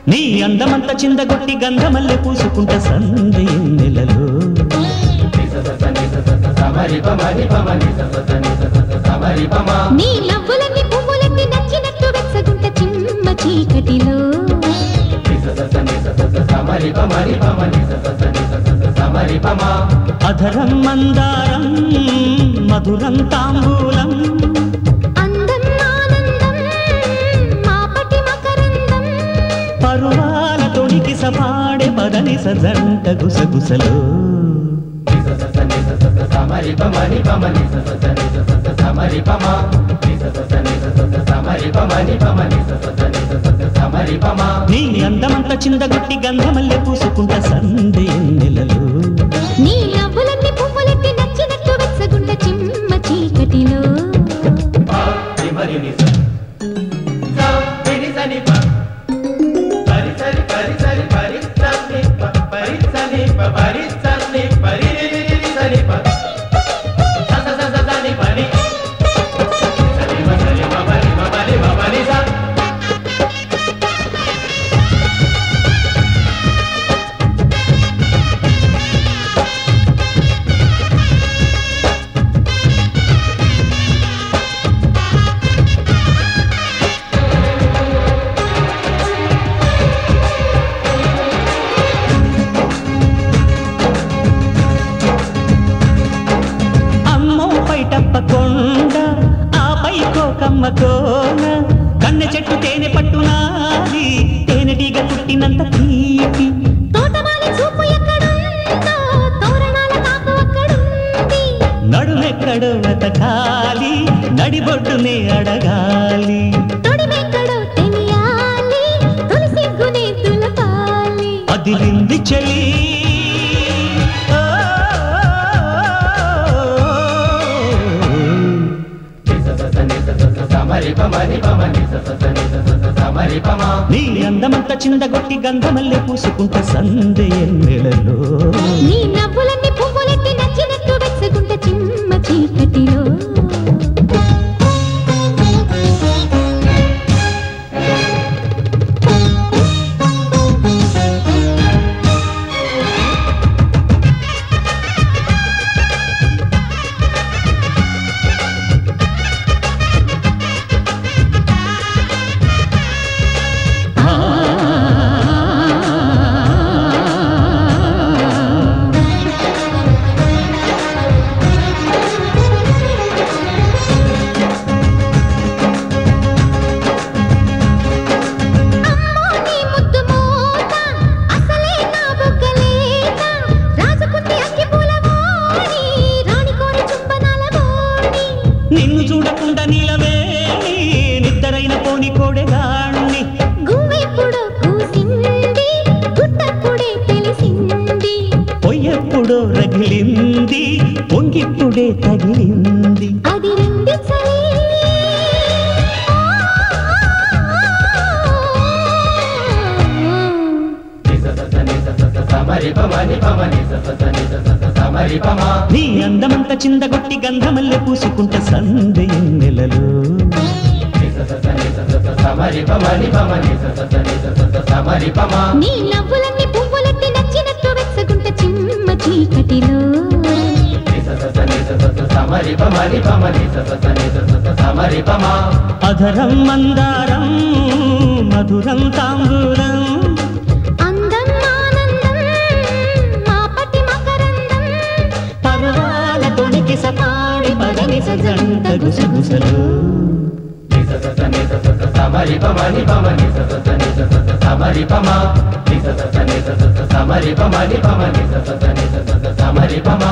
నీ అందమంత చిందగొట్టి గంధమల్లె పూసుకుంట సంధి ఎన్నెలలో నీ నవ్వులన్నీ పువ్వులన్నీ నచ్చినట్టు వెచ్చగుంట చిమ్మ చీకటిలో అధరం మందారం మధురం తాంబూలం అందం ఆనందం మాపటి మకరందం పరువాల తొడికి సపాడే పదని సజంట గుసగుసలో నీ అందమంత చిందగొట్టి గంధమల్లె పూసుకుంట సంధి ఎన్నెలలో నీ నవ్వులన్నీ పువ్వులన్నీ నచ్చినట్టు వెచ్చగుంట చిమ్మ చీకటిలో తప్పకొండ ఆపై కోకమ్మ కోన కన్నె చెట్టు తేనె పట్టునాది తేనెటీగ పుట్టినంత తీపి తోటమాలి చూపు ఎక్కడుందో తోరణాల తాకు అక్కడుంది నడుమెక్కడో వెతకాలి నడిబొడ్డునే అడగాలి తొడిమెక్కడో తెలియాలి తొలి సిగ్గునే తులపాలి అదిలింది చలి నీ అందమంత చిందగొట్టి గంధమల్లె పూసుకుంట సంధి ఎన్నెలలో నీ నవ్వులన్నీ పువ్వులన్నీ నచ్చినట్టు వెచ్చగుంట చిమ్మ చీకటిలో నిన్ను చూడకుండా నీలవేణి నిద్దరైన పోని కోడెగాణ్ణి గువ్వెప్పుడో కూసింది గుట్టప్పుడే తెలిసింది పొయ్యెప్పుడో రగిలింది పొంగిప్పుడే తగిలింది అది రిండి చలి నీ అందమంత చిందగొట్టి గంధమల్లె పూసుకుంట సంధి ఎన్నెలలో నీ నవ్వులన్నీ పువ్వులన్నీ నచ్చినట్టు వెచ్చగుంట చిమ్మ చీకటిలో అధరం మందారం మధురం తాంబూలం అందం ఆనందం మాపటి మకరందం పర్వాల తొడికి సపాడి పదని సజంట గుసగుసలు సమరిపమా నిస స ని స స సమరిపమ ని పమ ని స స ని స స సమరిపమా